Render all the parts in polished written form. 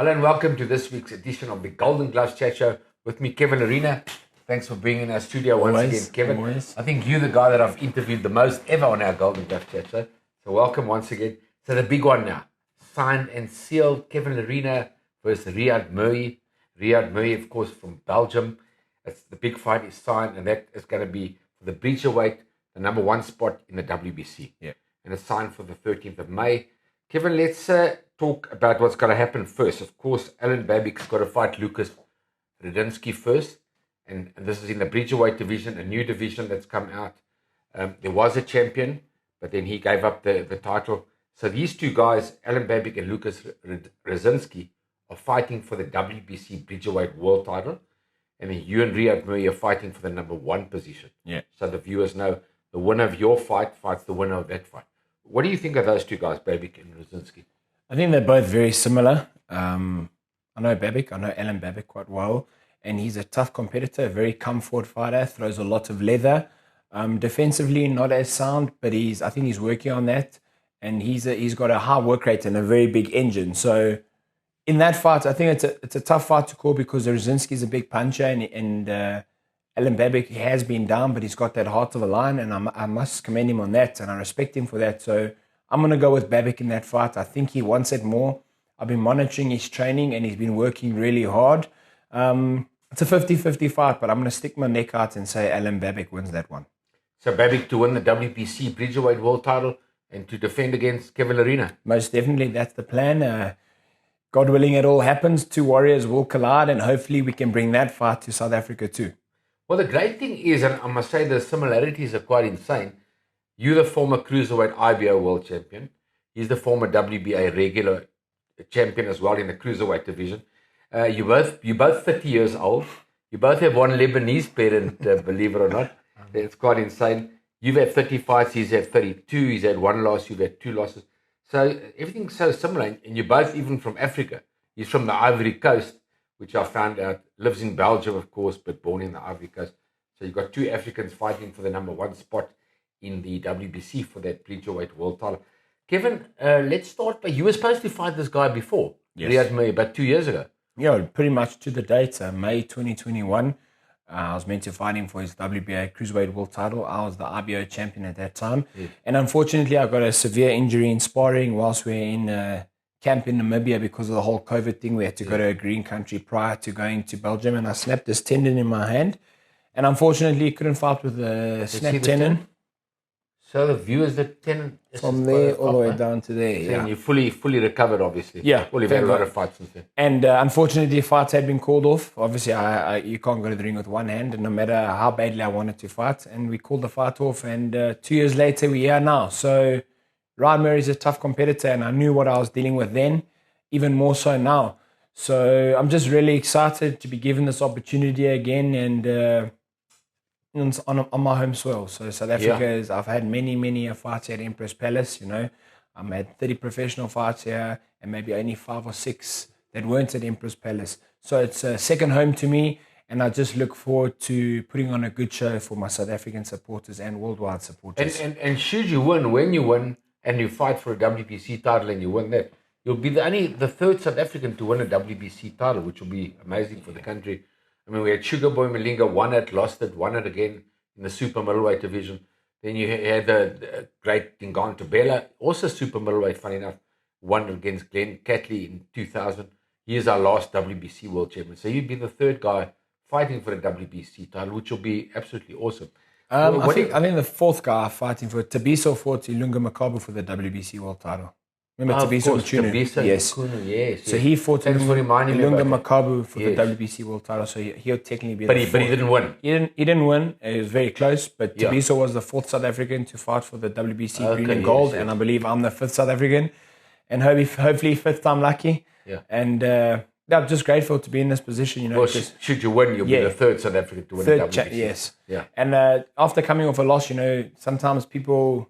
Hello and welcome to this week's edition of the Golden Gloves Chat Show with me, Kevin Lerena. Thanks for being in our studio once again, Kevin. Always. I think you're the guy that I've interviewed the most ever on our Golden Gloves Chat Show. So welcome once again. So the big one now, signed and sealed, Kevin Lerena versus Ryad Merhy. Ryad Merhy, of course, from Belgium. The big fight is signed, and that is going to be for the Bridgerweight, the number one spot in the WBC. Yeah. And it's signed for the 13th of May. Kevin, let's talk about what's going to happen first. Of course, Alan Babbick's got to fight Lucas Radinsky first. And this is in the Bridgerweight division, a new division that's come out. There was a champion, but then he gave up the title. So these two guys, Alan Babbick and Lucas Radinsky, are fighting for the WBC Bridgerweight world title. And then you and Ryad Merhy are fighting for the number one position. Yeah. So the viewers know the winner of your fight fights the winner of that fight. What do you think of those two guys, Babbick and Radinsky? I think they're both very similar. I know Babbick, I know Alan Babbick quite well, and he's a tough competitor, a very comfort fighter, throws a lot of leather. Defensively, not as sound, but I think he's working on that, and he's got a high work rate and a very big engine. So in that fight, I think it's a tough fight to call because Radinsky is a big puncher, and Alan Babbick has been down, but he's got that heart of a lion, and I must commend him on that, and I respect him for that. So I'm going to go with Babbick in that fight. I think he wants it more. I've been monitoring his training, and he's been working really hard. It's a 50-50 fight, but I'm going to stick my neck out and say Alan Babbick wins that one. So Babbick to win the WBC Bridgerweight world title and to defend against Kevin Lerena. Most definitely, that's the plan. God willing, it all happens. Two warriors will collide, and hopefully we can bring that fight to South Africa too. Well, the great thing is, and I must say the similarities are quite insane. You're the former Cruiserweight IBO world champion. He's the former WBA regular champion as well in the Cruiserweight division. You're both 30 years old. You both have one Lebanese parent, believe it or not. It's quite insane. You've had 30 fights, he's had 32. He's had one loss, you've had two losses. So everything's so similar. And you're both even from Africa. He's from the Ivory Coast, which I found out, lives in Belgium, of course, but born in the Ivory Coast. So you've got two Africans fighting for the number one spot in the WBC for that Bridgerweight world title. Kevin, let's start by, you were supposed to fight this guy before, Yes. Ryad Merhy, about 2 years ago. Yeah, pretty much to the date, May 2021. I was meant to fight him for his WBA Cruiserweight world title. I was the IBO champion at that time. Yeah. And unfortunately, I got a severe injury in sparring whilst we were in camp in Namibia because of the whole COVID thing. We had to go to a green country prior to going to Belgium, and I snapped this tendon in my hand. And unfortunately, couldn't fight with a snapped tendon. So the viewers, the tendon From there all the way down to there. And you fully recovered, obviously. Yeah, Well, you've had a thank lot God. of fights since then. And unfortunately, fights had been called off. Obviously, you can't go to the ring with one hand, and no matter how badly I wanted to fight. And we called the fight off, and 2 years later, we're here now. So Ryad Merhy is a tough competitor, and I knew what I was dealing with then, even more so now. So I'm just really excited to be given this opportunity again, and on my home soil. So South Africa is, I've had many fights at Empress Palace, I'm had 30 professional fights here and maybe only 5 or 6 that weren't at Empress Palace. So it's a second home to me, and I just look forward to putting on a good show for my South African supporters and worldwide supporters. And should you win, when you win, and you fight for a WBC title and you win that, you'll be the third South African to win a WBC title, which will be amazing for the country. I mean, we had Sugar Boy Malinga, won it, lost it, won it again in the super middleweight division. Then you had the great Dingaan Tabela, also super middleweight, funny enough, won against Glenn Catley in 2000. He is our last WBC world champion. So you'd be the third guy fighting for the WBC title, which will be absolutely awesome. I think the fourth guy fighting for Tabiso fought Ilunga Makabu for the WBC world title. Remember Tabiso Mchunu? Yes. So he fought Ilunga Makabu for the WBC world title. So he'll technically be But he didn't win. He didn't win. It was very close. But Tabiso was the fourth South African to fight for the WBC green and gold. And I believe I'm the fifth South African. And hopefully fifth time lucky. Yeah. And I'm just grateful to be in this position. Well, should you win, you'll be the third South African to win the WBC. Yes. Yeah. And after coming off a loss, sometimes people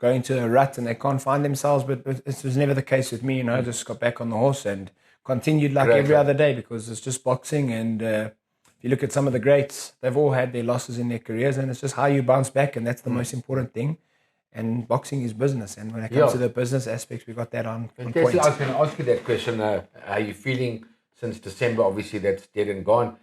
go into a rut and they can't find themselves, but it was never the case with me. I just got back on the horse and continued like every other day, because it's just boxing. And if you look at some of the greats, they've all had their losses in their careers, and it's just how you bounce back, and that's the most important thing. And boxing is business. And when it comes to the business aspects, we got that on point. I was going to ask you that question. How are you feeling since December? Obviously, that's dead and gone.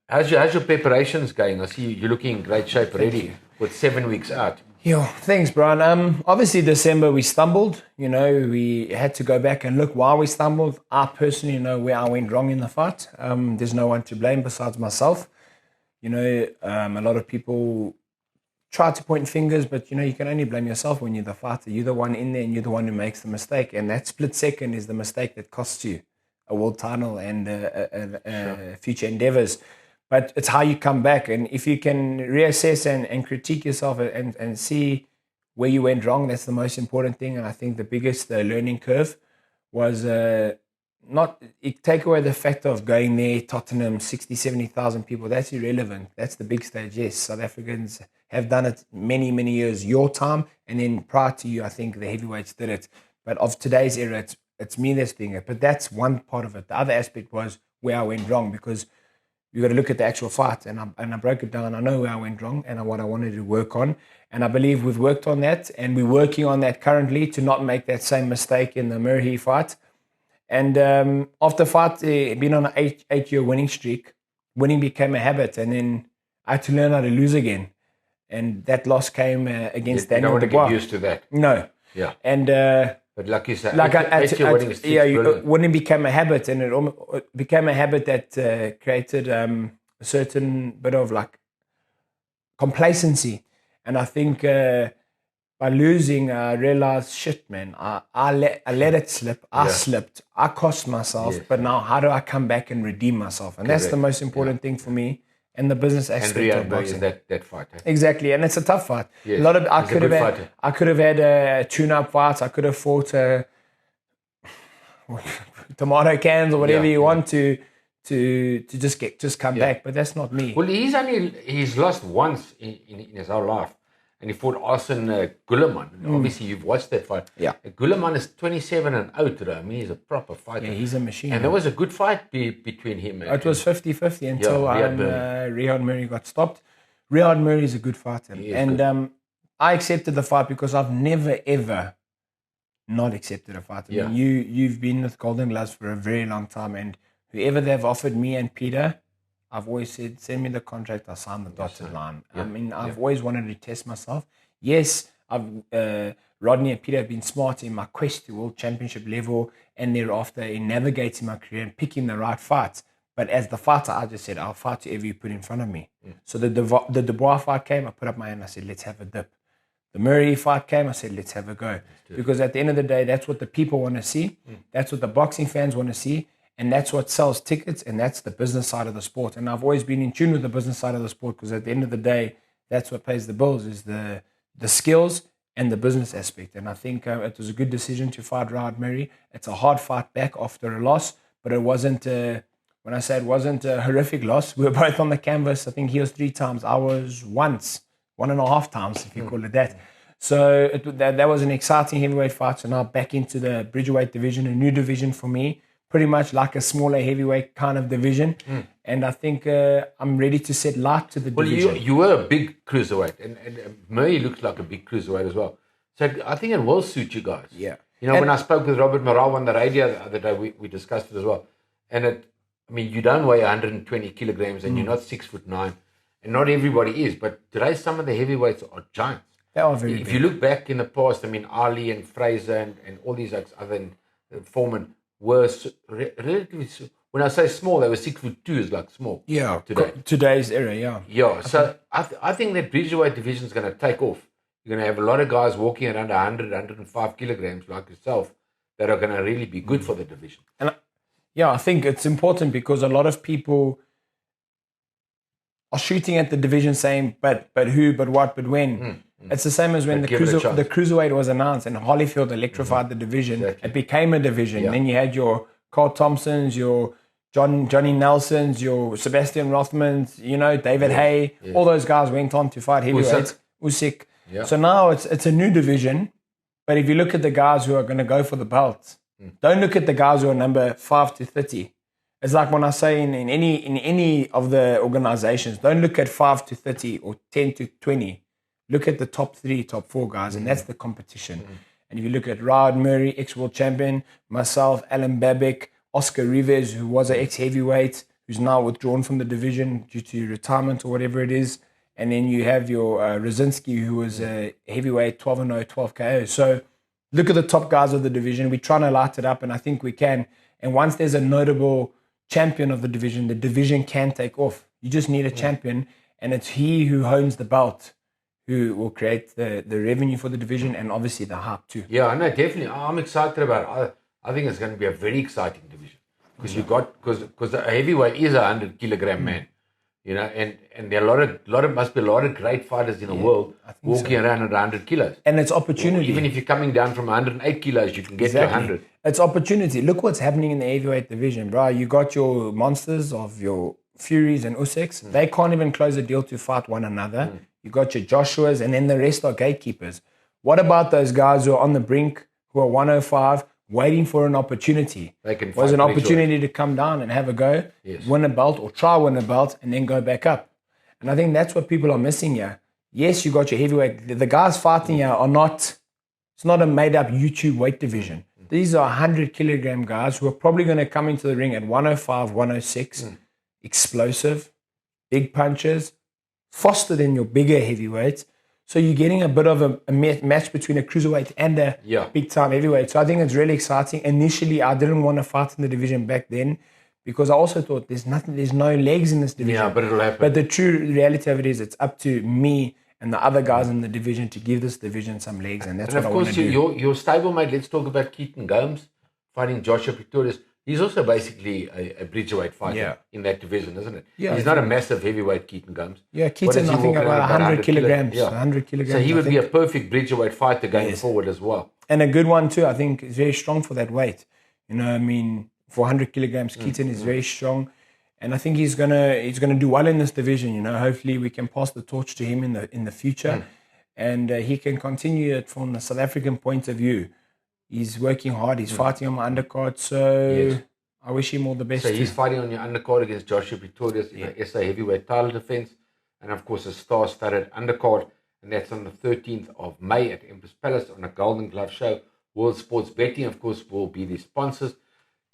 How's your preparations going? I see you're looking in great shape already with 7 weeks out. Yeah, thanks, Brian. Obviously, December we stumbled. We had to go back and look why we stumbled. I personally know where I went wrong in the fight. There's no one to blame besides myself. A lot of people try to point fingers, but you can only blame yourself when you're the fighter. You're the one in there, and you're the one who makes the mistake. And that split second is the mistake that costs you a world title and future endeavors. But it's how you come back. And if you can reassess and critique yourself and see where you went wrong, that's the most important thing. And I think the biggest learning curve was take away the fact of going there, Tottenham, 60, 70,000 people. That's irrelevant. That's the big stage. Yes, South Africans have done it many, many years, your time. And then prior to you, I think the heavyweights did it. But of today's era, it's me that's doing it. But that's one part of it. The other aspect was where I went wrong, because you got to look at the actual fight, and I broke it down. I know where I went wrong and what I wanted to work on, and I believe we've worked on that, and we're working on that currently to not make that same mistake in the Merhy fight. And after the fight, been on an 8-year winning streak. Winning became a habit, and then I had to learn how to lose again, and that loss came against Daniel Dubois. You don't want to get used to that. No. Yeah. And but like you said, winning became a habit, and it became a habit that created a certain bit of complacency. And I think by losing, I realized, shit, man, I let it slip. I slipped. I cost myself. Yes. But now, how do I come back and redeem myself? And that's the most important thing for me. And the business aspect of boxing. That fight. Eh? Exactly, and it's a tough fight. Yes. I could have had tune-up fights. I could have fought tomato cans or whatever you want to just come back. But that's not me. Well, he's lost once in his whole life, and he fought Arsene Guleman. Obviously, you've watched that fight. Yeah, Guleman is 27-0 today. I mean, he's a proper fighter. Yeah, he's a machine. And there was a good fight between him. It was 50-50 until Ryad Merhy got stopped. Ryad Merhy is a good fighter, and I accepted the fight because I've never ever not accepted a fight. I mean, you've been with Golden Gloves for a very long time, and whoever they've offered me and Peter, I've always said, send me the contract, I'll sign the dotted line. I mean, I've always wanted to test myself. Yes, Rodney and Peter have been smart in my quest to world championship level, and thereafter in navigating my career and picking the right fights. But as the fighter, I just said, I'll fight whoever you put in front of me. So the Dubois fight came, I put up my hand, I said, let's have a dip. The Merhy fight came, I said, let's have a go. Because at the end of the day, that's what the people want to see. That's what the boxing fans want to see. And that's what sells tickets, and that's the business side of the sport. And I've always been in tune with the business side of the sport, because at the end of the day, that's what pays the bills, is the skills and the business aspect. And I think it was a good decision to fight Ryad Merhy. It's a hard fight back after a loss, but it wasn't, when I say it wasn't a horrific loss, we were both on the canvas. I think he was 3 times. I was once, 1.5 times, if you call it that. So that was an exciting heavyweight fight. So now back into the Bridgerweight division, a new division for me. Pretty much like a smaller heavyweight kind of division. And I think I'm ready to set light to the division. Well, you were a big cruiserweight, and Merhy looks like a big cruiserweight as well. So I think it will suit you guys. Yeah. When I spoke with Ryad Merhy on the radio the other day, we discussed it as well. And you don't weigh 120 kilograms, and you're not 6'9", and not everybody is. But today, some of the heavyweights are giants. They are very big. If you look back in the past, Ali and Fraser and all these other Foreman were relatively, when I say small, they were 6'2", is like small. Yeah, today. Today's era, yeah. Yeah, so I think that Bridgerweight division is going to take off. You're going to have a lot of guys walking around 100, 105 kilograms like yourself that are going to really be good for the division. And I think it's important, because a lot of people are shooting at the division saying, but who, but what, but when. It's the same as when the cruiserweight was announced and Holyfield electrified the division. Exactly. It became a division. Then you had your Carl Thompsons, your Johnny Nelsons, your Sebastian Rothmans, David Hay. All those guys went on to fight heavyweights. Usyk. Yeah. So now it's a new division. But if you look at the guys who are going to go for the belts, don't look at the guys who are number 5 to 30. It's like when I say in any of the organizations, don't look at 5 to 30 or 10 to 20. look at the top 3, top 4 guys, and that's the competition. And if you look at Ryad Merhy, ex-world champion, myself, Alan Babic, Oscar Rivez, who was an ex-heavyweight, who's now withdrawn from the division due to retirement or whatever it is. And then you have your Rosinski, who was a heavyweight, 12-0, 12 KO. So look at the top guys of the division. We're trying to light it up, and I think we can. And once there's a notable champion of the division can take off. You just need a champion, and it's he who owns the belt who will create the revenue for the division and obviously the hype too. Yeah, I know, definitely. I'm excited about it. I think it's going to be a very exciting division because a heavyweight is a 100-kilogram man, you know, and there are must be a lot of great fighters in the world walking around at 100 kilos. And it's opportunity. Or even if you're coming down from 108 kilos, you can get to 100. It's opportunity. Look what's happening in the heavyweight division, bro. You got your monsters of your Furies and Usyks. They can't even close a deal to fight one another. You got your Joshuas, and then the rest are gatekeepers. What about those guys who are on the brink, who are 105, waiting for an opportunity? They can was an opportunity to come down and have a go, win a belt, or try win a belt, and then go back up. And I think that's what people are missing here. Yes, you got your heavyweight. The guys fighting here are not. It's not a made-up YouTube weight division. These are 100-kilogram guys who are probably going to come into the ring at 105, 106, explosive, big punches, faster than your bigger heavyweights. So you're getting a bit of a match between a cruiserweight and a big-time heavyweight. So I think it's really exciting. Initially, I didn't want to fight in the division back then because I also thought there's no legs in this division. Yeah, but it'll happen. But the true reality of it is it's up to me and the other guys in the division to give this division some legs, and that's what I want to do. And of course, your stablemate, let's talk about Keaton Gomes fighting Joshua Pretorius. He's also basically a Bridgerweight fighter in that division, isn't it? Yeah, he's not a massive heavyweight, Keaton Gomes. Yeah, Keaton, I think about 100 kilograms. Yeah. 100 kilograms. So he would be a perfect Bridgerweight fighter going forward as well. And a good one too. I think he's very strong for that weight. You know, I mean, for 100 kilograms, Keaton is very strong. And I think he's gonna do well in this division. You know, hopefully we can pass the torch to him in the future, and he can continue it from the South African point of view. He's working hard. He's fighting on my undercard, so I wish him all the best. So he's fighting on your undercard against Joshua Pretorius in the SA heavyweight title defense, and of course a star-studded undercard, and that's on the 13th of May at Empress Palace on a Golden Glove show. World Sports Betting, of course, will be the sponsors.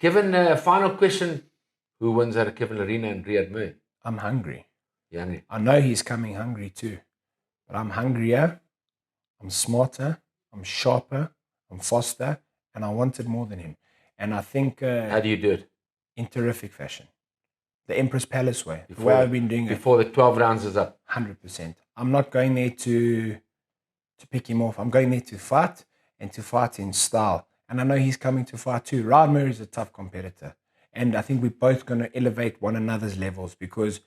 Kevin, final question. Who wins out of Kevin Lerena and Ryad Merhy? I'm hungry. You're hungry? I know he's coming hungry too. But I'm hungrier, I'm smarter, I'm sharper, I'm faster, and I wanted more than him. And I think... how do you do it? In terrific fashion. The Empress Palace way. The way I've been doing it. Before the 12 rounds is up? 100%. I'm not going there to pick him off. I'm going there to fight, and to fight in style. And I know he's coming to fight too. Ryad Merhy is a tough competitor. And I think we're both going to elevate one another's levels because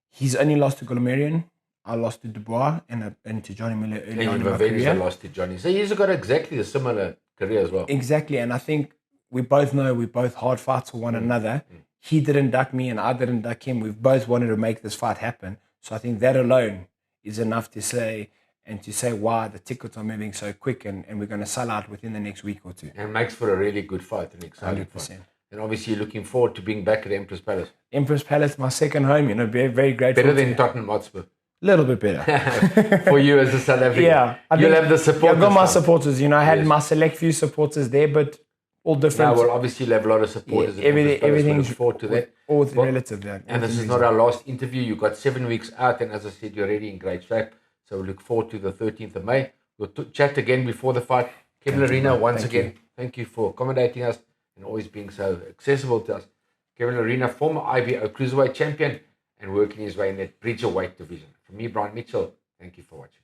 he's only lost to Golamarian. I lost to Dubois and to Johnny Miller early on in my career. And lost to Johnny. So he's got exactly a similar career as well. Exactly. And I think we both know we're both hard fights for one another. He didn't duck me and I didn't duck him. We've both wanted to make this fight happen. So I think that alone is enough to say why the tickets are moving so quick and we're going to sell out within the next week or two. And it makes for a really good fight, an exciting 100%. fight. And obviously you're looking forward to being back at Empress Palace. Empress Palace, my second home, you know, very, very grateful. Better than Tottenham Hotspur. A little bit better. For you as a South African. Yeah. You'll have the supporters. I've got my supporters, you know, I had my select few supporters there, but all different. Now, well, obviously you'll have a lot of supporters. Everything's forward to that. All relative there. And this is not our last interview. You've got 7 weeks out, and as I said, you're already in great shape. So we look forward to the 13th of May. We'll chat again before the fight. Kevin Lerena, once again, thank you for accommodating us and always being so accessible to us. Kevin Lerena, former IBO Cruiserweight champion and working his way in that Bridgerweight division. From me, Brian Mitchell, thank you for watching.